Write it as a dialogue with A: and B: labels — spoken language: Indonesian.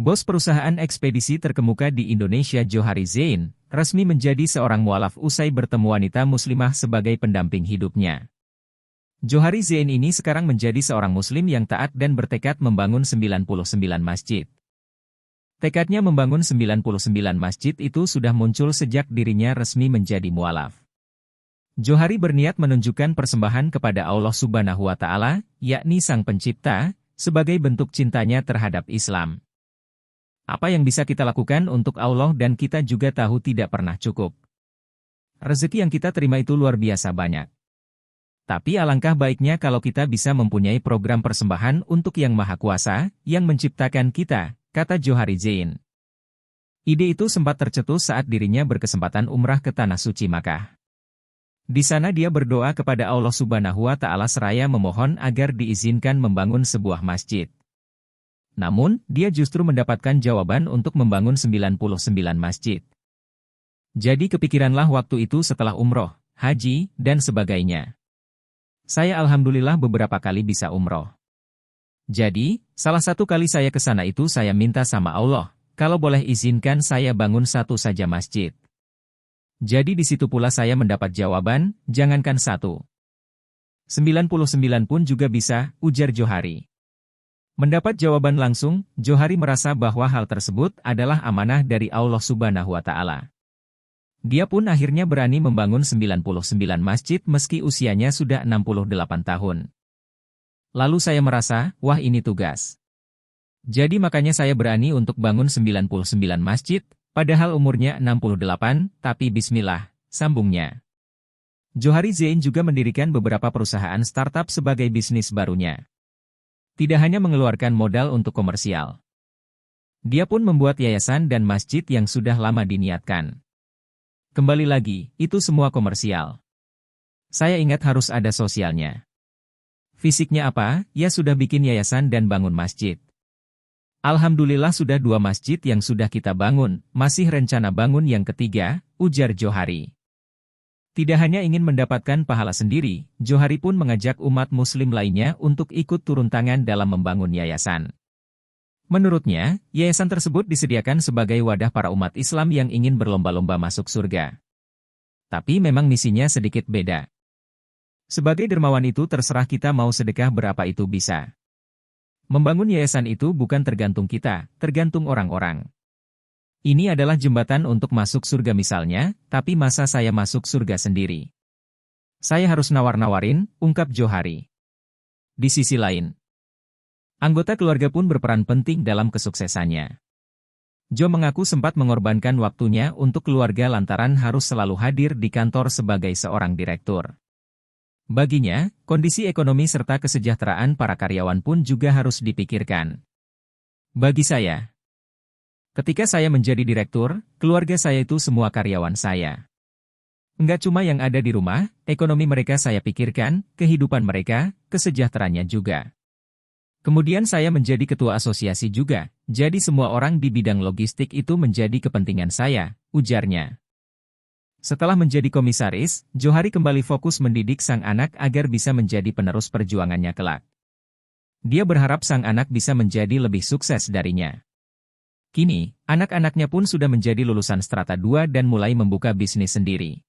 A: Bos perusahaan ekspedisi terkemuka di Indonesia Johari Zain, resmi menjadi seorang mualaf usai bertemu wanita muslimah sebagai pendamping hidupnya. Johari Zain ini sekarang menjadi seorang muslim yang taat dan bertekad membangun 99 masjid. Tekadnya membangun 99 masjid itu sudah muncul sejak dirinya resmi menjadi mualaf. Johari berniat menunjukkan persembahan kepada Allah Subhanahu wa Ta'ala, yakni Sang Pencipta, sebagai bentuk cintanya terhadap Islam. Apa yang bisa kita lakukan untuk Allah dan kita juga tahu tidak pernah cukup. Rezeki yang kita terima itu luar biasa banyak. Tapi alangkah baiknya kalau kita bisa mempunyai program persembahan untuk Yang Maha Kuasa, yang menciptakan kita, kata Johari Zain. Ide itu sempat tercetus saat dirinya berkesempatan umrah ke Tanah Suci Makkah. Di sana dia berdoa kepada Allah Subhanahu wa Ta'ala seraya memohon agar diizinkan membangun sebuah masjid. Namun, dia justru mendapatkan jawaban untuk membangun 99 masjid. Jadi kepikiranlah waktu itu setelah umroh, haji, dan sebagainya. Saya alhamdulillah beberapa kali bisa umroh. Jadi, salah satu kali saya ke sana itu saya minta sama Allah, kalau boleh izinkan saya bangun satu saja masjid. Jadi di situ pula saya mendapat jawaban, jangankan 1. 99 pun juga bisa, ujar Johari. Mendapat jawaban langsung, Johari merasa bahwa hal tersebut adalah amanah dari Allah Subhanahu wa Ta'ala. Dia pun akhirnya berani membangun 99 masjid meski usianya sudah 68 tahun. Lalu saya merasa, wah ini tugas. Jadi makanya saya berani untuk bangun 99 masjid, padahal umurnya 68, tapi bismillah, sambungnya. Johari Zain juga mendirikan beberapa perusahaan startup sebagai bisnis barunya. Tidak hanya mengeluarkan modal untuk komersial. Dia pun membuat yayasan dan masjid yang sudah lama diniatkan. Kembali lagi, itu semua komersial. Saya ingat harus ada sosialnya. Fisiknya apa? Ya sudah bikin yayasan dan bangun masjid. Alhamdulillah sudah 2 masjid yang sudah kita bangun, masih rencana bangun yang ketiga, ujar Johari. Tidak hanya ingin mendapatkan pahala sendiri, Johari pun mengajak umat muslim lainnya untuk ikut turun tangan dalam membangun yayasan. Menurutnya, yayasan tersebut disediakan sebagai wadah para umat Islam yang ingin berlomba-lomba masuk surga. Tapi memang misinya sedikit beda. Sebagai dermawan itu terserah kita mau sedekah berapa itu bisa. Membangun yayasan itu bukan tergantung kita, tergantung orang-orang. Ini adalah jembatan untuk masuk surga misalnya, tapi masa saya masuk surga sendiri? Saya harus nawar-nawarin, ungkap Johari. Di sisi lain, anggota keluarga pun berperan penting dalam kesuksesannya. Jo mengaku sempat mengorbankan waktunya untuk keluarga lantaran harus selalu hadir di kantor sebagai seorang direktur. Baginya, kondisi ekonomi serta kesejahteraan para karyawan pun juga harus dipikirkan. Bagi saya, ketika saya menjadi direktur, keluarga saya itu semua karyawan saya. Enggak cuma yang ada di rumah, ekonomi mereka saya pikirkan, kehidupan mereka, kesejahteraannya juga. Kemudian saya menjadi ketua asosiasi juga, jadi semua orang di bidang logistik itu menjadi kepentingan saya, ujarnya. Setelah menjadi komisaris, Johari kembali fokus mendidik sang anak agar bisa menjadi penerus perjuangannya kelak. Dia berharap sang anak bisa menjadi lebih sukses darinya. Kini, anak-anaknya pun sudah menjadi lulusan strata 2 dan mulai membuka bisnis sendiri.